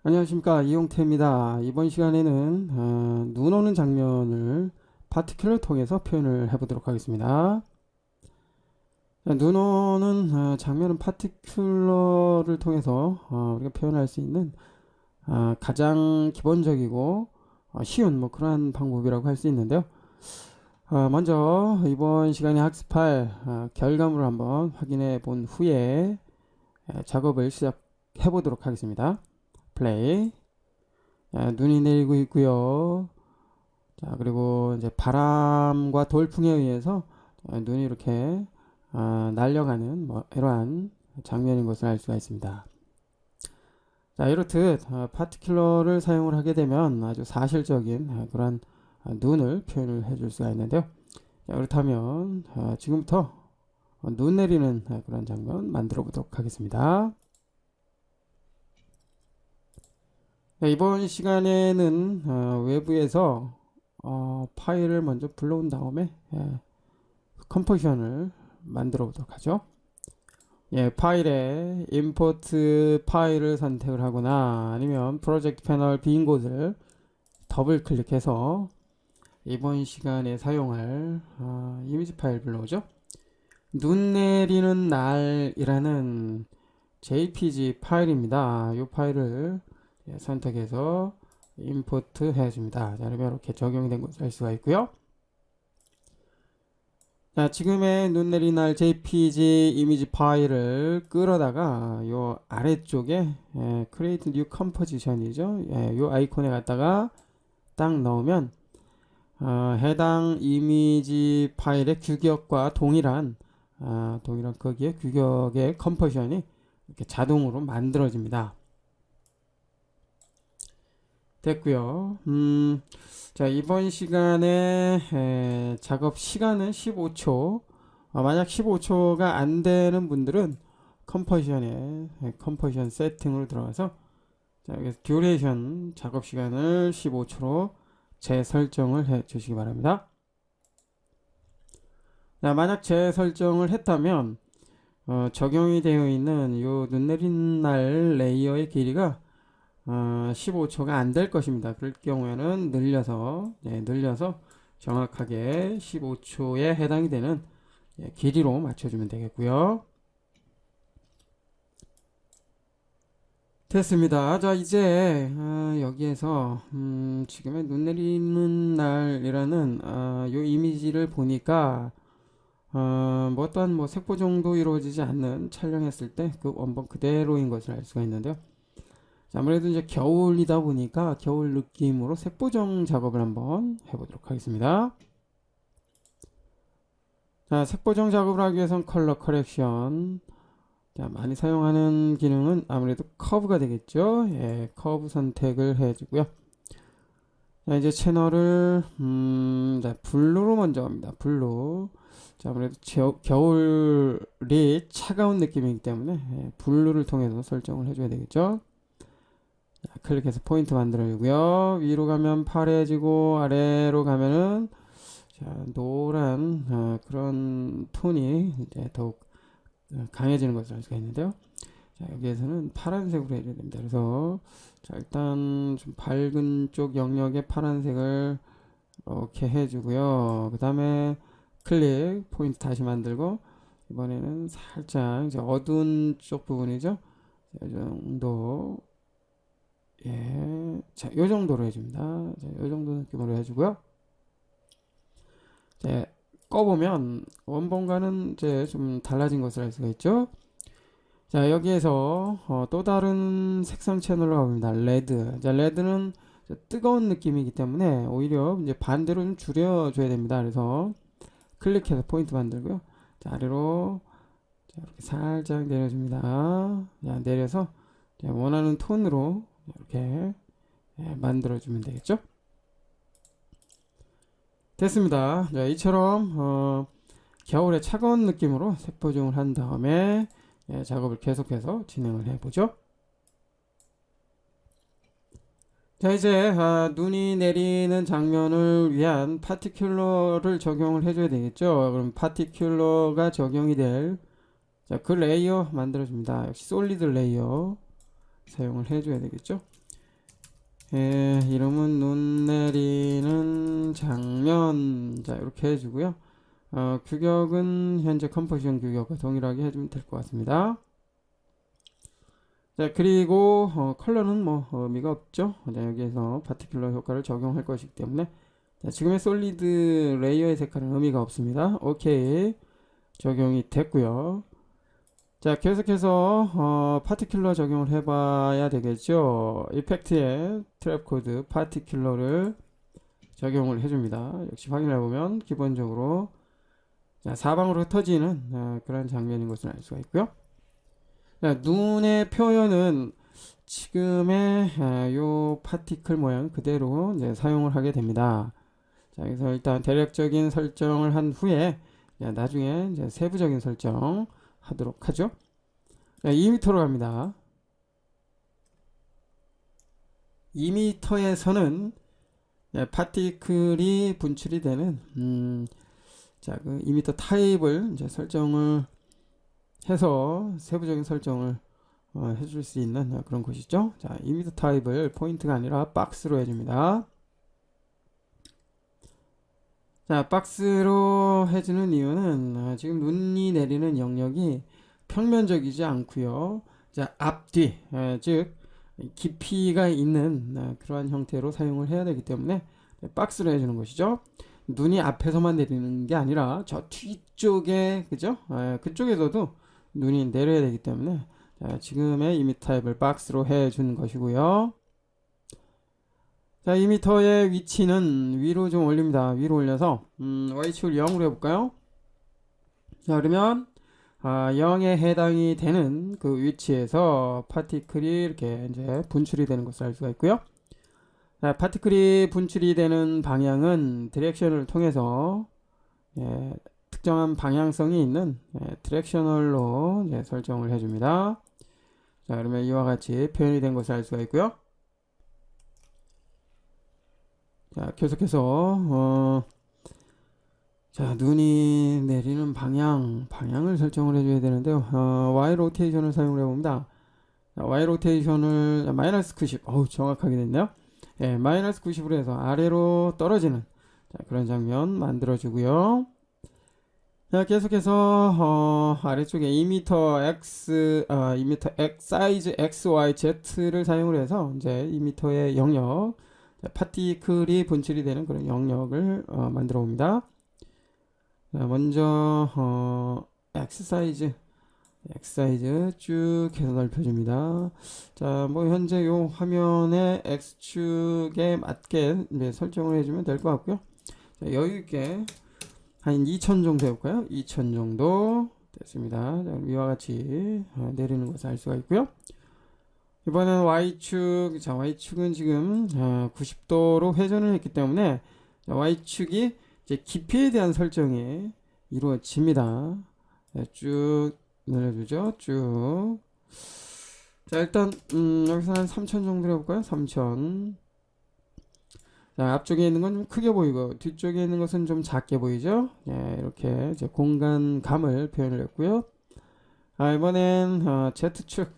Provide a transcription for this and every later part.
안녕하십니까, 이용태입니다. 이번 시간에는 눈 오는 장면을 파티큘러를 통해서 표현을 해보도록 하겠습니다. 자, 눈 오는 장면은 파티큘러를 통해서 우리가 표현할 수 있는 가장 기본적이고 쉬운 뭐 그러한 방법이라고 할 수 있는데요. 먼저 이번 시간에 학습할 결과물을 한번 확인해 본 후에 작업을 시작해 보도록 하겠습니다. 플레이. 눈이 내리고 있고요. 자, 그리고 이제 바람과 돌풍에 의해서 눈이 이렇게 날려가는 뭐 이러한 장면인 것을 알 수가 있습니다. 자, 이렇듯 파티큘러를 사용을 하게 되면 아주 사실적인 그런 눈을 표현을 해줄 수가 있는데요. 자, 그렇다면 지금부터 눈 내리는 그런 장면 만들어 보도록 하겠습니다. 네, 이번 시간에는 외부에서 파일을 먼저 불러온 다음에 컴포지션을 만들어 보도록 하죠. 예, 파일에 임포트 파일을 선택을 하거나 아니면 프로젝트 패널 빈 곳을 더블 클릭해서 이번 시간에 사용할 이미지 파일 불러오죠. 눈 내리는 날이라는 JPG 파일입니다. 이 파일을 선택해서 임포트 해줍니다. 자, 그러면 이렇게 적용이 된 것을 알 수가 있고요. 자, 지금의 눈 내리는 날 JPG 이미지 파일을 끌어다가 요 아래쪽에 Create New Composition이죠. 요 아이콘에 갖다가 딱 넣으면 해당 이미지 파일의 규격과 동일한 거기에 규격의 컴포지션이 이렇게 자동으로 만들어집니다. 됐고요. 자, 이번 시간에 작업 시간은 15초. 만약 15초가 안 되는 분들은 컴포지션 세팅으로 들어가서 자, 여기서 듀레이션 작업 시간을 15초로 재설정을 해 주시기 바랍니다. 자, 만약 재설정을 했다면 적용이 되어 있는 요 눈 내린 날 레이어의 길이가 15초가 안 될 것입니다. 그럴 경우에는 늘려서 정확하게 15초에 해당이 되는 길이로 맞춰주면 되겠고요. 됐습니다. 자, 이제 여기에서 지금의 눈 내리는 날이라는 요 이미지를 보니까 뭐 어떠한 뭐 색보 정도 이루어지지 않는 촬영했을 때 그 원본 그대로인 것을 알 수가 있는데요. 자, 아무래도 이제 겨울이다 보니까 겨울 느낌으로 색보정 작업을 한번 해보도록 하겠습니다. 자, 색보정 작업을 하기 위해서는 컬러 커렉션. 자, 많이 사용하는 기능은 아무래도 커브가 되겠죠. 예, 커브 선택을 해주고요. 자, 이제 채널을 자, 블루로 먼저 갑니다. 블루. 자, 아무래도 겨울이 차가운 느낌이기 때문에 블루를 통해서 설정을 해줘야 되겠죠. 자, 클릭해서 포인트 만들어주고요. 위로 가면 파래지고 아래로 가면은 자, 노란 그런 톤이 이제 더욱 강해지는 것을 알 수가 있는데요. 자, 여기에서는 파란색으로 해줘야 됩니다. 그래서 자, 일단 좀 밝은 쪽 영역에 파란색을 이렇게 해주고요. 그 다음에 클릭 포인트 다시 만들고 이번에는 살짝 이제 어두운 쪽 부분이죠. 이 정도. 예, 자, 요 정도로 해줍니다. 자, 요 정도 느낌으로 해주고요. 이제 꺼보면 원본과는 이제 좀 달라진 것을 알 수가 있죠. 자, 여기에서 또 다른 색상 채널로 가봅니다. 레드. 자, 레드는 뜨거운 느낌이기 때문에 오히려 이제 반대로 좀 줄여줘야 됩니다. 그래서 클릭해서 포인트 만들고요. 자, 아래로 자, 이렇게 살짝 내려줍니다. 자, 내려서 원하는 톤으로 이렇게 만들어주면 되겠죠. 됐습니다. 자, 이처럼 겨울의 차가운 느낌으로 색보정을 한 다음에 작업을 계속해서 진행을 해보죠. 자, 이제 눈이 내리는 장면을 위한 파티큘러를 적용을 해줘야 되겠죠. 그럼 파티큘러가 적용이 될 그 레이어 만들어줍니다. 역시 솔리드 레이어 사용을 해줘야 되겠죠. 이름은 눈 내리는 장면. 자, 이렇게 해주고요. 규격은 현재 컴포지션 규격과 동일하게 해주면 될 것 같습니다. 자, 그리고 컬러는 뭐 의미가 없죠. 자, 여기에서 파티큘러 효과를 적용할 것이기 때문에 자, 지금의 솔리드 레이어의 색깔은 의미가 없습니다. 오케이, 적용이 됐고요. 자, 계속해서 파티큘러 적용을 해봐야 되겠죠. 이펙트에 트랩 코드 파티큘러를 적용을 해줍니다. 역시 확인해보면 기본적으로 자, 사방으로 흩어지는 그런 장면인 것을 알 수가 있고요. 자, 눈의 표현은 지금의 요 파티클 모양 그대로 이제 사용을 하게 됩니다. 자, 그래서 일단 대략적인 설정을 한 후에 나중에 이제 세부적인 설정 하도록 하죠. 2m로 갑니다. 2m에서는 파티클이 분출이 되는 자, 그 2m 타입을 이제 설정을 해서 세부적인 설정을 해줄 수 있는 그런 것이죠. 자, 2m 타입을 포인트가 아니라 박스로 해줍니다. 자, 박스로 해주는 이유는 지금 눈이 내리는 영역이 평면적이지 않고요. 자, 앞뒤, 즉 깊이가 있는 그러한 형태로 사용을 해야 되기 때문에 박스로 해주는 것이죠. 눈이 앞에서만 내리는 게 아니라 저 뒤쪽에, 그죠? 그쪽에서도 눈이 내려야 되기 때문에 자, 지금의 이미 타입을 박스로 해주는 것이고요. 자, 2m의 위치는 위로 좀 올립니다. 위로 올려서 y축을 0으로 해볼까요? 자, 그러면 0에 해당이 되는 그 위치에서 파티클이 이렇게 이제 분출이 되는 것을 알 수가 있고요. 자, 파티클이 분출이 되는 방향은 디렉션을 통해서 특정한 방향성이 있는 디렉셔널로 이제 설정을 해줍니다. 자, 그러면 이와 같이 표현이 된 것을 알 수가 있고요. 자, 계속해서 자, 눈이 내리는 방향을 설정을 해줘야 되는데요. Y 로테이션을 사용을 해봅니다. 자, Y 로테이션을 마이너스 90, 정확하게 됐네요. 마이너스 90으로 해서 아래로 떨어지는 자, 그런 장면 만들어주고요. 자, 계속해서 아래쪽에 2m x 2m x 사이즈 x, y, z를 사용을 해서 이제 2m의 영역, 파티클이 분출이 되는 그런 영역을 만들어 봅니다. 자, 먼저 x 사이즈 쭉 해서 넓혀줍니다. 자, 뭐 현재 요 화면에 x축에 맞게 이제 설정을 해주면 될 것 같고요. 자, 여유있게 한 2000 정도 해볼까요? 2000 정도 됐습니다. 자, 위와 같이 내리는 것을 알 수가 있고요. 이번엔 Y축, 자, Y축은 지금 90도로 회전을 했기 때문에 자, Y축이 이제 깊이에 대한 설정이 이루어집니다. 자, 쭉 내려주죠. 쭉. 자, 일단 여기서 한 3000 정도 해볼까요? 3000. 자, 앞쪽에 있는 건 좀 크게 보이고 뒤쪽에 있는 것은 좀 작게 보이죠. 이렇게 이제 공간감을 표현을 했고요. 이번엔 Z축.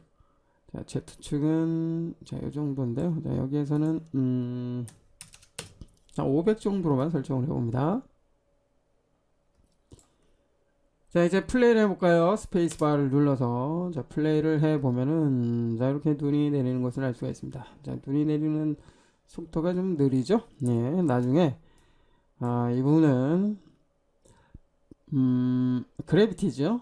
자, Z축은 자, 이 정도인데요. 자, 여기에서는 500 정도로만 설정을 해봅니다. 자, 이제 플레이를 해볼까요? 스페이스바를 눌러서 자, 플레이를 해보면은 자, 이렇게 눈이 내리는 것을 알 수가 있습니다. 자, 눈이 내리는 속도가 좀 느리죠? 나중에 이 부분은 그래비티죠.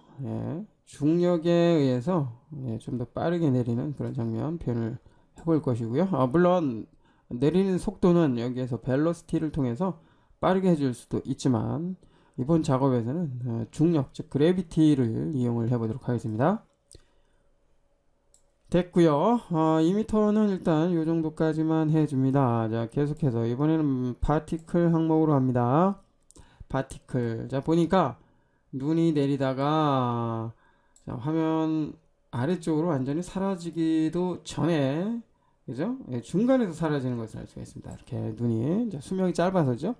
중력에 의해서 좀 더 빠르게 내리는 그런 장면 표현을 해볼 것이고요. 물론 내리는 속도는 여기에서 벨로시티를 통해서 빠르게 해줄 수도 있지만 이번 작업에서는 중력, 즉 그래비티를 이용을 해보도록 하겠습니다. 됐고요. 2m는 일단 이 정도까지만 해줍니다. 자, 계속해서 이번에는 파티클 항목으로 합니다. 파티클. 자, 보니까 눈이 내리다가 자, 화면 아래쪽으로 완전히 사라지기도 전에, 그죠? 중간에서 사라지는 것을 알 수가 있습니다. 이렇게 눈이 이제 수명이 짧아서죠.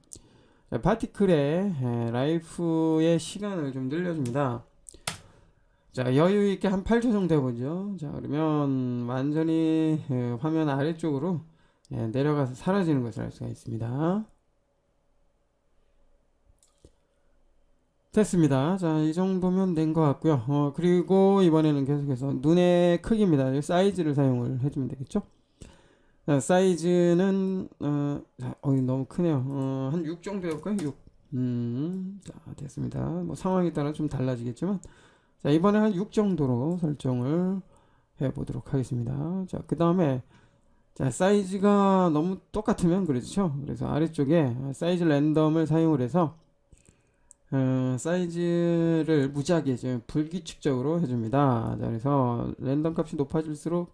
자, 파티클의 라이프의 시간을 좀 늘려줍니다. 자, 여유있게 한 8초 정도 해보죠. 자, 그러면 완전히 화면 아래쪽으로 내려가서 사라지는 것을 알 수가 있습니다. 됐습니다. 자, 이 정도면 된 것 같고요. 그리고 이번에는 계속해서 눈의 크기입니다. 사이즈를 사용을 해주면 되겠죠? 자, 사이즈는 자, 너무 크네요. 한 6 정도 해볼까요? 6. 자, 됐습니다. 뭐 상황에 따라 좀 달라지겠지만, 자, 이번에 한 6 정도로 설정을 해보도록 하겠습니다. 자, 그 다음에 자, 사이즈가 너무 똑같으면 그렇죠. 그래서 아래쪽에 사이즈 랜덤을 사용을 해서 사이즈를 무지하게 좀 불규칙적으로 해줍니다. 자, 그래서 랜덤 값이 높아질수록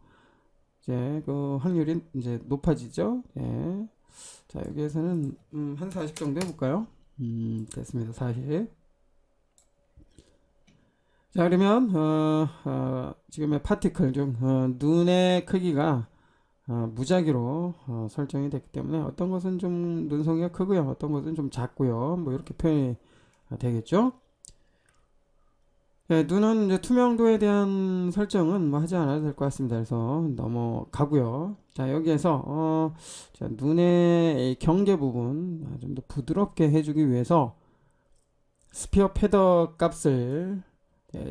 이제 그 확률이 이제 높아지죠. 예. 자, 여기에서는 한 40 정도 해볼까요? 됐습니다. 40. 자, 그러면 지금의 파티클 중 눈의 크기가 무작위로 설정이 됐기 때문에 어떤 것은 좀 눈송이가 크고요, 어떤 것은 좀 작고요. 뭐 이렇게 표현이 되겠죠. 네, 눈은 이제 투명도에 대한 설정은 뭐 하지 않아도 될 것 같습니다. 그래서 넘어가고요. 자, 여기에서 자, 눈의 이 경계 부분 좀 더 부드럽게 해주기 위해서 스피어 패더 값을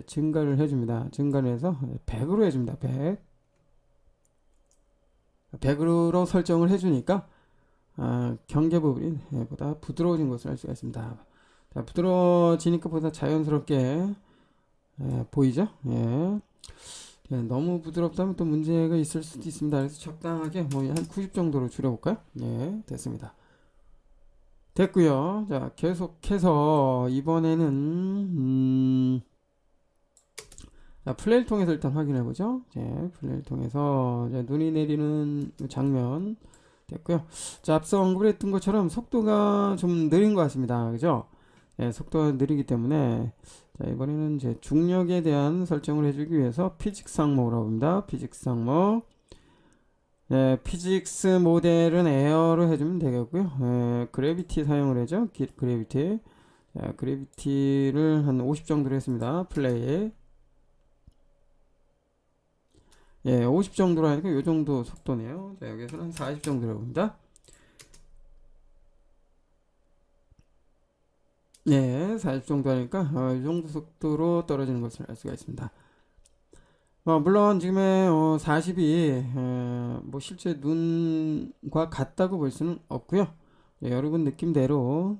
증가를 해줍니다. 증가를 해서 100으로 해줍니다. 100. 100으로 설정을 해주니까 경계 부분이 보다 부드러워진 것을 알 수가 있습니다. 자, 부드러워지니까 보다 자연스럽게 보이죠? 예. 너무 부드럽다면 또 문제가 있을 수도 있습니다. 그래서 적당하게 뭐 한 90 정도로 줄여볼까요? 예, 됐습니다. 됐고요. 자, 계속해서 이번에는 자, 플레이를 통해서 일단 확인해보죠. 플레이를 통해서 눈이 내리는 장면 됐고요. 자, 앞서 언급을 했던 것처럼 속도가 좀 느린 것 같습니다. 그죠? 속도가 느리기 때문에 자, 이번에는 이제 중력에 대한 설정을 해주기 위해서 피직스 항목이라고 합니다. 피직스 항목. 피직스 모델은 에어로 해주면 되겠고요. 그래비티 사용을 하죠. 그래비티. 자, 그래비티를 한 50 정도로 했습니다. 플레이. 50 정도로 하니까 요 정도 속도네요. 자, 여기서는 한 40 정도로 봅니다. 40 정도 하니까 이 정도 속도로 떨어지는 것을 알 수가 있습니다. 물론 지금의 40이 뭐 실제 눈과 같다고 볼 수는 없고요. 여러분 느낌대로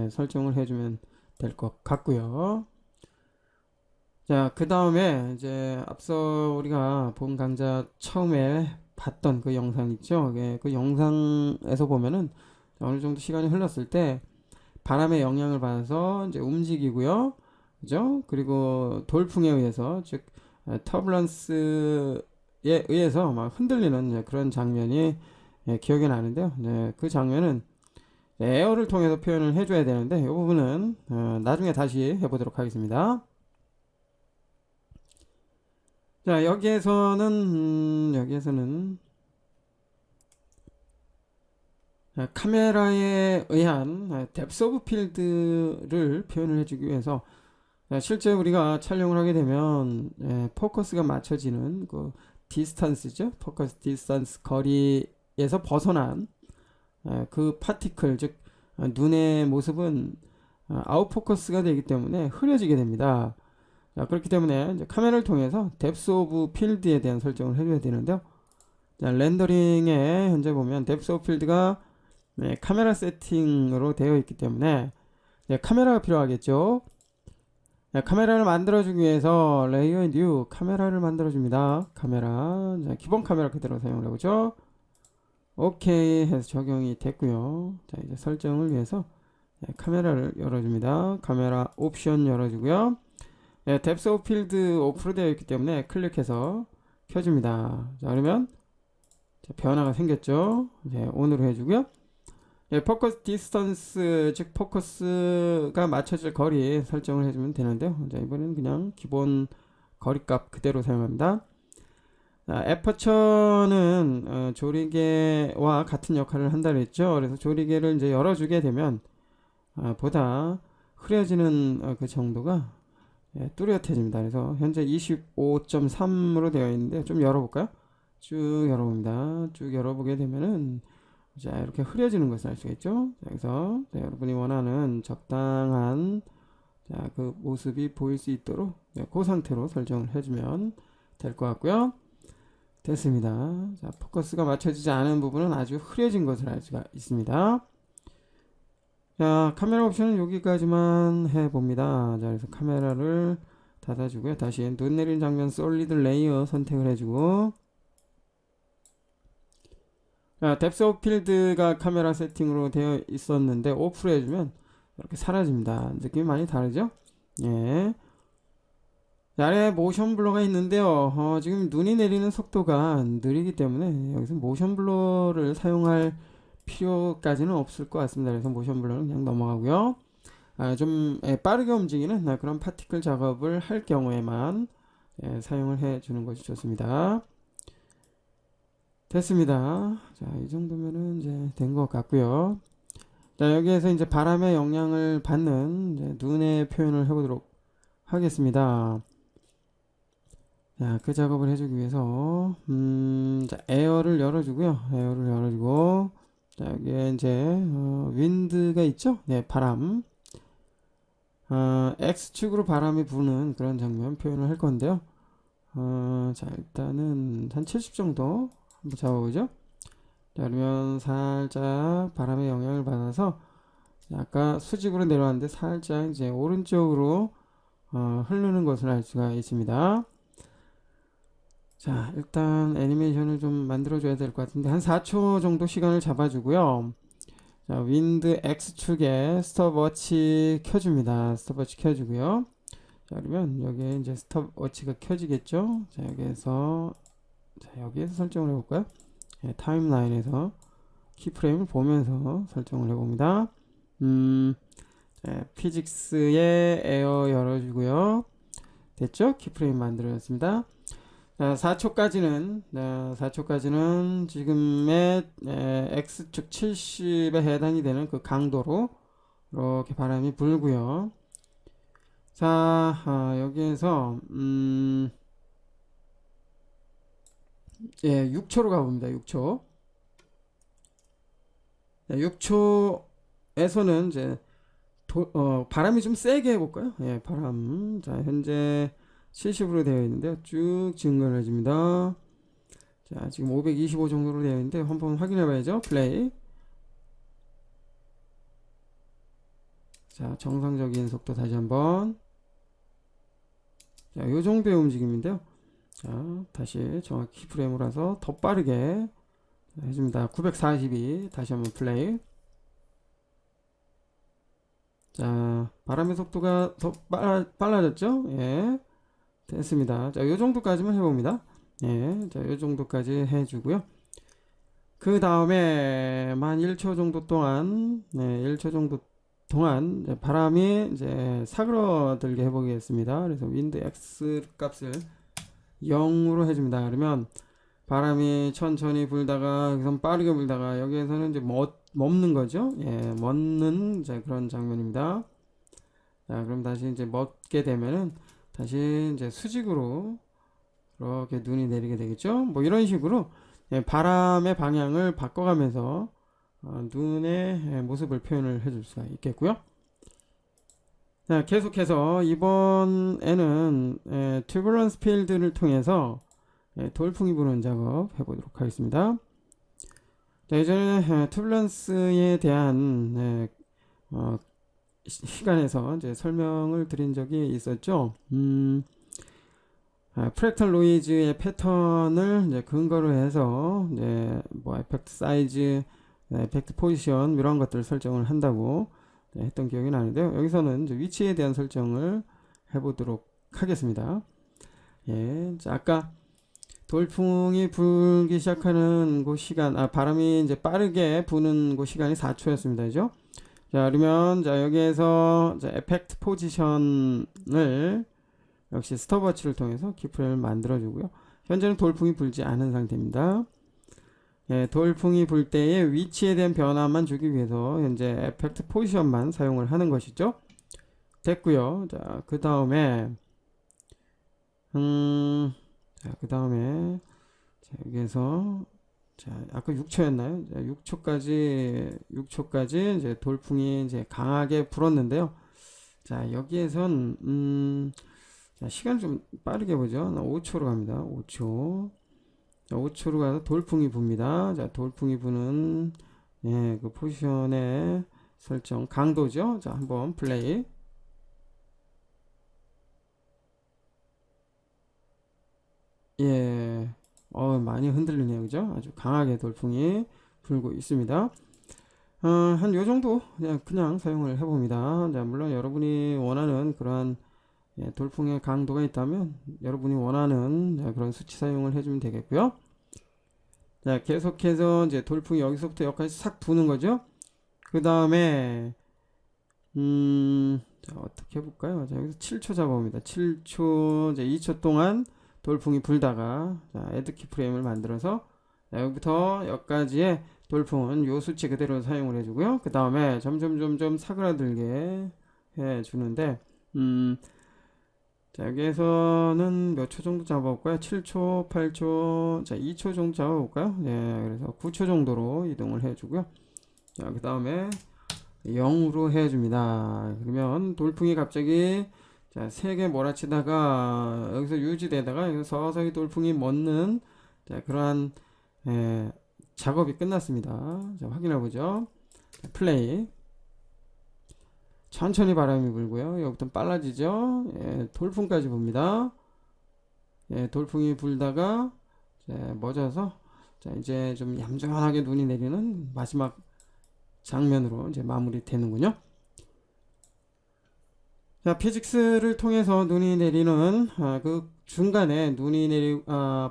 설정을 해주면 될 것 같고요. 자, 그 다음에 이제 앞서 우리가 본 강좌 처음에 봤던 그 영상 있죠. 그 영상에서 보면은 어느 정도 시간이 흘렀을 때 바람의 영향을 받아서 이제 움직이고요. 그죠? 그리고 돌풍에 의해서, 즉, 터블런스에 의해서 막 흔들리는 그런 장면이 기억이 나는데요. 그 장면은 에어를 통해서 표현을 해줘야 되는데, 이 부분은 나중에 다시 해보도록 하겠습니다. 자, 여기에서는 카메라에 의한 뎁스 오브 필드를 표현을 해주기 위해서 실제 우리가 촬영을 하게 되면 포커스가 맞춰지는 그 디스턴스죠. 포커스 디스턴스 거리에서 벗어난 그 파티클, 즉 눈의 모습은 아웃포커스가 되기 때문에 흐려지게 됩니다. 자, 그렇기 때문에 이제 카메라를 통해서 뎁스 오브 필드에 대한 설정을 해줘야 되는데요. 자, 렌더링에 현재 보면 뎁스 오브 필드가 카메라 세팅으로 되어 있기 때문에 카메라가 필요하겠죠. 카메라를 만들어주기 위해서 레이어 뉴 카메라를 만들어줍니다. 카메라. 자, 기본 카메라 그대로 사용을 해보죠. 오케이 해서 적용이 됐고요. 자, 이제 설정을 위해서 카메라를 열어줍니다. 카메라 옵션 열어주고요. 뎁스 오브 필드 오프로 되어 있기 때문에 클릭해서 켜줍니다. 자, 그러면 변화가 생겼죠. 온으로 해주고요. 포커스 디스턴스, 즉 포커스가 맞춰질 거리 설정을 해주면 되는데요. 자, 이번에는 그냥 기본 거리값 그대로 사용합니다. 에퍼처는 조리개와 같은 역할을 한다 그랬죠. 그래서 조리개를 이제 열어주게 되면 보다 흐려지는 그 정도가 뚜렷해집니다. 그래서 현재 25.3으로 되어 있는데 좀 열어볼까요? 쭉 열어봅니다. 쭉 열어보게 되면은 자, 이렇게 흐려지는 것을 알 수가 있죠. 자, 여기서 자, 여러분이 원하는 적당한 자, 그 모습이 보일 수 있도록 네, 그 상태로 설정을 해주면 될 것 같고요. 됐습니다. 자, 포커스가 맞춰지지 않은 부분은 아주 흐려진 것을 알 수가 있습니다. 자, 카메라 옵션은 여기까지만 해봅니다. 자, 그래서 카메라를 닫아주고요. 다시 눈 내리는 장면 솔리드 레이어 선택을 해주고, 자, 뎁스 오브 필드가 카메라 세팅으로 되어 있었는데 오프를 해주면 이렇게 사라집니다. 느낌이 많이 다르죠? 예. 아래 모션 블러가 있는데요. 지금 눈이 내리는 속도가 느리기 때문에 여기서 모션 블러를 사용할 필요까지는 없을 것 같습니다. 그래서 모션 블러는 그냥 넘어가고요. 좀 빠르게 움직이는 그런 파티클 작업을 할 경우에만 사용을 해 주는 것이 좋습니다. 됐습니다. 자, 이 정도면은 이제 된 것 같고요. 자, 여기에서 이제 바람의 영향을 받는 이제 눈의 표현을 해보도록 하겠습니다. 자, 그 작업을 해주기 위해서 자, 에어를 열어주고요. 에어를 열어주고, 자, 여기에 이제 윈드가 있죠. 네, 바람. X축으로 바람이 부는 그런 장면 표현을 할 건데요. 자, 일단은 한 70 정도 한번 잡아보죠. 자, 그러면 살짝 바람의 영향을 받아서 아까 수직으로 내려왔는데 살짝 이제 오른쪽으로 흐르는 것을 알 수가 있습니다. 자, 일단 애니메이션을 좀 만들어줘야 될 것 같은데 한 4초 정도 시간을 잡아주고요. 자, 윈드 X축에 스톱워치 켜줍니다. 스톱워치 켜주고요. 자, 그러면 여기에 이제 스톱워치가 켜지겠죠. 자, 여기에서 설정을 해볼까요? 네, 타임라인에서 키프레임을 보면서 설정을 해봅니다. 자, 피직스의 에어 열어주고요. 됐죠? 키프레임 만들어졌습니다. 자, 4초까지는 지금의 X축 70에 해당이 되는 그 강도로 이렇게 바람이 불고요. 자, 여기에서 예, 6초로 가봅니다. 6초. 6초에서는 이제 바람이 좀 세게 해볼까요? 예, 바람. 자, 현재 70으로 되어 있는데요. 쭉 증가를 해줍니다. 자, 지금 525 정도로 되어 있는데 한번 확인해 봐야죠. 플레이. 자, 정상적인 속도 다시 한번. 자, 요 정도의 움직임인데요. 자, 다시 정확히 프레임으로 해서 더 빠르게 해줍니다. 942. 다시 한번 플레이. 자, 바람의 속도가 더 빨라졌죠? 예. 됐습니다. 자, 요 정도까지만 해봅니다. 예. 자, 요 정도까지 해주고요. 그 다음에 만 1초 정도 동안, 네, 1초 정도 동안 이제 바람이 이제 사그러들게 해보겠습니다. 그래서 윈드 X 값을 0으로 해줍니다. 그러면 바람이 천천히 불다가 여기서 빠르게 불다가 여기에서는 이제 멎는 거죠. 예, 멎는 이제 그런 장면입니다. 자, 그럼 다시 이제 멎게 되면은 다시 이제 수직으로 이렇게 눈이 내리게 되겠죠. 뭐 이런 식으로 예, 바람의 방향을 바꿔가면서 눈의 모습을 표현을 해줄 수가 있겠고요. 자, 계속해서 이번에는 튜블런스 필드를 통해서 돌풍이 부는 작업 해보도록 하겠습니다. 자, 예전에 튜블런스에 대한 시간에서 이제 설명을 드린 적이 있었죠. 프랙탈 노이즈의 패턴을 이제 근거로 해서 이제 뭐 에펙트 사이즈, 에펙트 포지션 이런 것들을 설정을 한다고 했던 기억이 나는데요. 여기서는 이제 위치에 대한 설정을 해보도록 하겠습니다. 예, 자, 아까 돌풍이 불기 시작하는 그 시간, 바람이 이제 빠르게 부는 그 시간이 4초였습니다. 그죠? 자, 그러면 자, 여기에서 자, 에펙트 포지션을 역시 스톱워치를 통해서 키프레임을 만들어주고요. 현재는 돌풍이 불지 않은 상태입니다. 예, 돌풍이 불 때의 위치에 대한 변화만 주기 위해서 현재 에펙트 포지션만 사용을 하는 것이죠. 됐고요. 자, 그 다음에 자, 여기에서 자, 아까 6초였나요? 6초까지 이제 돌풍이 이제 강하게 불었는데요. 자, 여기에선 자, 시간 좀 빠르게 보죠. 5초로 갑니다. 5초. 자, 5초로 가서 돌풍이 붑니다. 자, 돌풍이 부는 예, 그 포지션의 설정 강도죠. 자, 한번 플레이. 예, 많이 흔들리네요. 그죠? 아주 강하게 돌풍이 불고 있습니다. 한 요 정도 그냥 사용을 해봅니다. 자, 물론 여러분이 원하는 그러한 예, 돌풍의 강도가 있다면 여러분이 원하는 자, 그런 수치 사용을 해주면 되겠고요. 자, 계속해서 이제 돌풍이 여기서부터 여기까지 싹 부는 거죠. 그 다음에 자, 어떻게 해볼까요? 자, 여기서 7초 잡아봅니다. 7초, 이제 2초 동안 돌풍이 불다가 자, 애드 키프레임을 만들어서 자, 여기부터 여기까지의 돌풍은 요 수치 그대로 사용을 해주고요. 그 다음에 점점 사그라들게 해주는데 자, 여기에서는 몇 초 정도 잡아볼까요? 7초, 8초, 자, 2초 정도 잡아볼까요? 예, 그래서 9초 정도로 이동을 해주고요. 자, 그 다음에 0으로 해줍니다. 그러면 돌풍이 갑자기 자, 세게 몰아치다가 여기서 유지되다가 여기서 서서히 돌풍이 멎는 자, 그러한 예, 작업이 끝났습니다. 자, 확인해 보죠. 플레이. 천천히 바람이 불고요. 여기부터 빨라지죠. 예, 돌풍까지 붑니다. 예, 돌풍이 불다가 멎어서 자, 이제 좀 얌전하게 눈이 내리는 마지막 장면으로 이제 마무리되는군요. 자, 피직스를 통해서 눈이 내리는 그 중간에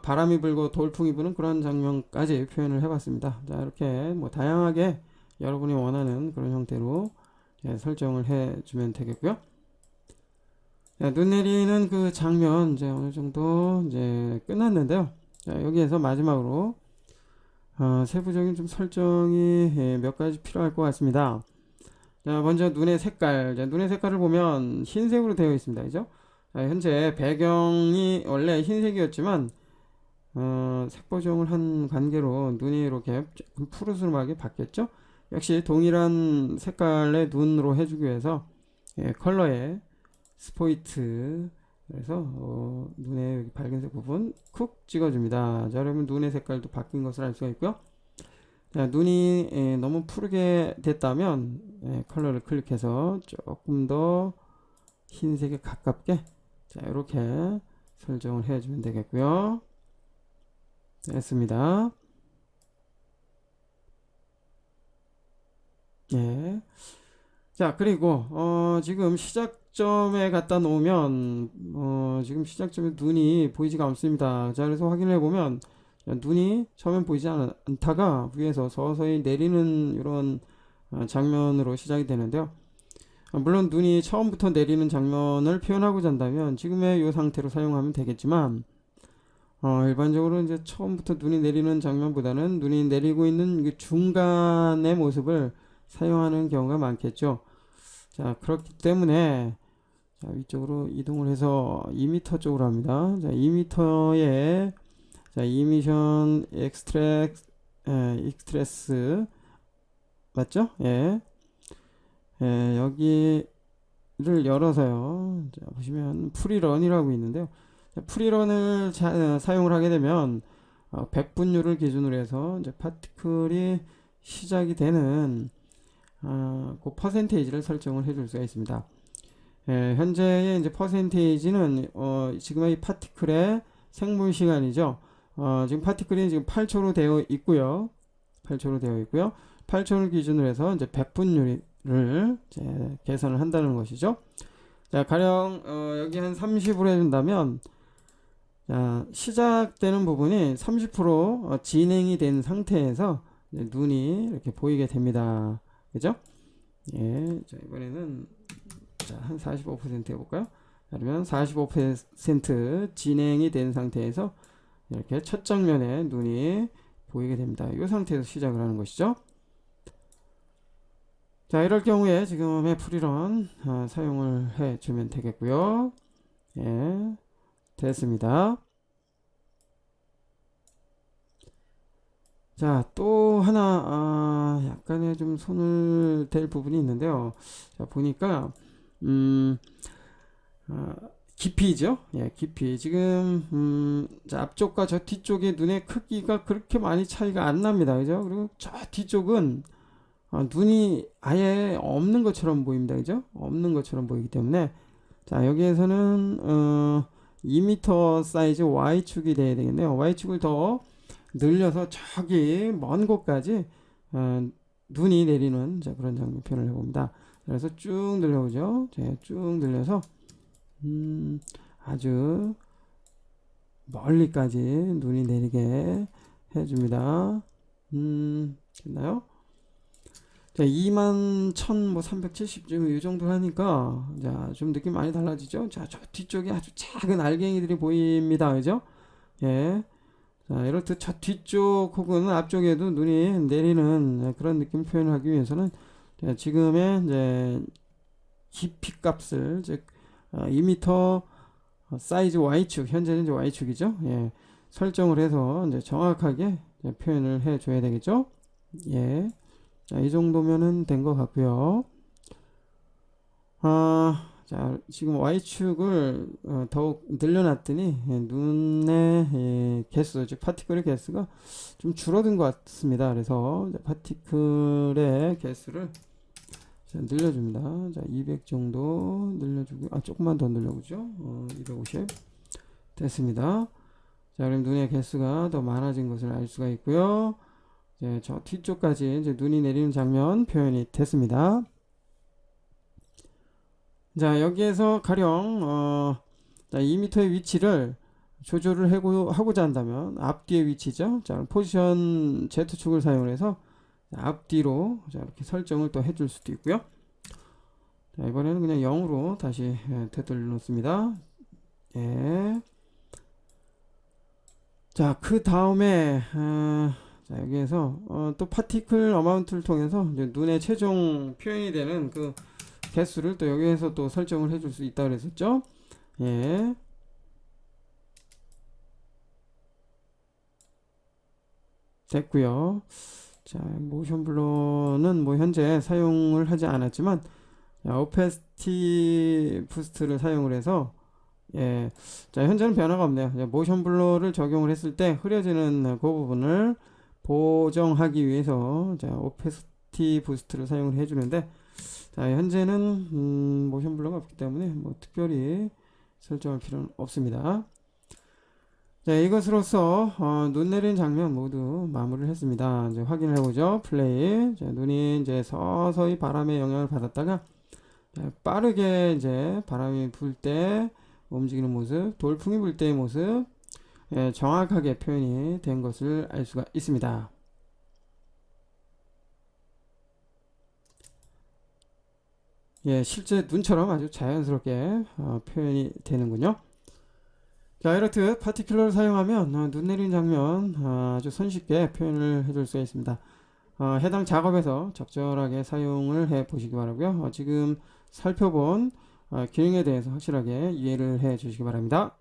바람이 불고 돌풍이 부는 그런 장면까지 표현을 해봤습니다. 자, 이렇게 뭐 다양하게 여러분이 원하는 그런 형태로 설정을 해주면 되겠고요. 자, 눈 내리는 그 장면 이제 어느 정도 이제 끝났는데요. 자, 여기에서 마지막으로 세부적인 좀 설정이 몇 가지 필요할 것 같습니다. 자, 먼저 눈의 색깔. 자, 눈의 색깔을 보면 흰색으로 되어 있습니다. 그죠? 자, 현재 배경이 원래 흰색이었지만 색 보정을 한 관계로 눈이 이렇게 조금 푸르스름하게 바뀌었죠. 역시 동일한 색깔의 눈으로 해주기 위해서 컬러에 스포이트 그래서 눈의 여기 밝은색 부분 쿡 찍어줍니다. 자, 여러분 눈의 색깔도 바뀐 것을 알 수가 있고요. 자, 눈이 너무 푸르게 됐다면 컬러를 클릭해서 조금 더 흰색에 가깝게 자, 이렇게 설정을 해주면 되겠고요. 됐습니다. 예. 자, 그리고 지금 시작점에 갖다 놓으면 지금 시작점에 눈이 보이지가 않습니다. 자, 그래서 확인해 보면 눈이 처음엔 보이지 않다가 위에서 서서히 내리는 이런 장면으로 시작이 되는데요. 물론 눈이 처음부터 내리는 장면을 표현하고자 한다면 지금의 이 상태로 사용하면 되겠지만 일반적으로 이제 처음부터 눈이 내리는 장면보다는 눈이 내리고 있는 그 중간의 모습을 사용하는 경우가 많겠죠. 자, 그렇기 때문에 자, 위쪽으로 이동을 해서 2m 쪽으로 합니다. 자, 2m에 자, 이미션 익스트레스 맞죠? 예. 예, 여기를 열어서요. 자, 보시면 프리런이라고 있는데요. 자, 프리런을 사용을 하게 되면 100분율을 기준으로 해서 이제 파티클이 시작이 되는 그 퍼센테이지를 설정을 해줄 수가 있습니다. 예, 현재의 이제 퍼센테이지는 지금의 이 파티클의 생물 시간이죠. 지금 파티클이 지금 8초로 되어 있고요. 8초로 되어 있고요. 8초를 기준으로 해서 이제 100분율을 이제 계산을 한다는 것이죠. 자, 가령 여기 한 30으로 해준다면 자, 시작되는 부분이 30% 진행이 된 상태에서 눈이 이렇게 보이게 됩니다. 그죠? 예, 자, 이번에는 자, 한 45% 해볼까요? 그러면 45% 진행이 된 상태에서 이렇게 첫 장면에 눈이 보이게 됩니다. 이 상태에서 시작을 하는 것이죠. 자, 이럴 경우에 지금의 프리런 사용을 해주면 되겠고요. 예, 됐습니다. 자, 또 하나, 약간의 좀 손을 댈 부분이 있는데요. 자, 보니까, 음, 아, 깊이죠. 예, 깊이. 지금, 자, 앞쪽과 저 뒤쪽의 눈의 크기가 그렇게 많이 차이가 안 납니다. 그죠? 그리고 저 뒤쪽은 눈이 아예 없는 것처럼 보입니다. 그죠? 없는 것처럼 보이기 때문에, 자, 여기에서는, 2m 사이즈 Y축이 돼야 되겠네요. Y축을 더 늘려서 저기 먼 곳까지 눈이 내리는 자, 그런 장면 표현을 해봅니다. 그래서 쭉 늘려보죠. 쭉 늘려서 아주 멀리까지 눈이 내리게 해줍니다. 됐나요? 자, 2만 1370쯤 이 정도 하니까 자, 좀 느낌 많이 달라지죠? 자, 저 뒤쪽에 아주 작은 알갱이들이 보입니다. 그죠? 예. 자, 이렇듯 저 뒤쪽 혹은 앞쪽에도 눈이 내리는 그런 느낌 표현을 하기 위해서는 지금의 이제 깊이 값을 즉 2m 사이즈 Y축, 현재는 이제 Y축이죠. 예, 설정을 해서 이제 정확하게 이제 표현을 해 줘야 되겠죠. 예. 자, 이 정도면은 된 것 같고요. 자, 지금 Y축을 더욱 늘려놨더니 눈의 개수, 즉 파티클의 개수가 좀 줄어든 것 같습니다. 그래서 파티클의 개수를 늘려줍니다. 자, 200 정도 늘려주고, 조금만 더 늘려보죠. 250 됐습니다. 자, 그럼 눈의 개수가 더 많아진 것을 알 수가 있고요. 이제 저 뒤쪽까지 이제 눈이 내리는 장면 표현이 됐습니다. 자, 여기에서 가령 자, 2m의 위치를 조절을 하고자 한다면 앞뒤의 위치죠. 자, 포지션 Z축을 사용해서 앞뒤로 자, 이렇게 설정을 또 해줄 수도 있고요. 자, 이번에는 그냥 0으로 다시 되돌려 놓습니다. 예. 자, 그 다음에 자, 여기에서 또 파티클 어마운트를 통해서 이제 눈의 최종 표현이 되는 그 개수를 또 여기에서 또 설정을 해줄 수 있다 그랬었죠. 예. 됐고요. 자, 모션 블러는 뭐 현재 사용을 하지 않았지만 오페시티 부스트를 사용을 해서 예. 자, 현재는 변화가 없네요. 모션 블러를 적용을 했을 때 흐려지는 그 부분을 보정하기 위해서 자, 오페시티 부스트를 사용을 해주는데 자, 현재는 모션 블러가 없기 때문에 뭐 특별히 설정할 필요는 없습니다. 자, 이것으로써 눈 내리는 장면 모두 마무리를 했습니다. 이제 확인을 해보죠. 플레이. 자, 눈이 이제 서서히 바람의 영향을 받았다가 빠르게 이제 바람이 불 때 움직이는 모습, 돌풍이 불 때의 모습, 예, 정확하게 표현이 된 것을 알 수가 있습니다. 예, 실제 눈처럼 아주 자연스럽게 표현이 되는군요. 자, 이렇듯 파티큘러를 사용하면 눈 내리는 장면 아주 손쉽게 표현을 해줄 수가 있습니다. 해당 작업에서 적절하게 사용을 해 보시기 바라고요. 지금 살펴본 기능에 대해서 확실하게 이해를 해 주시기 바랍니다.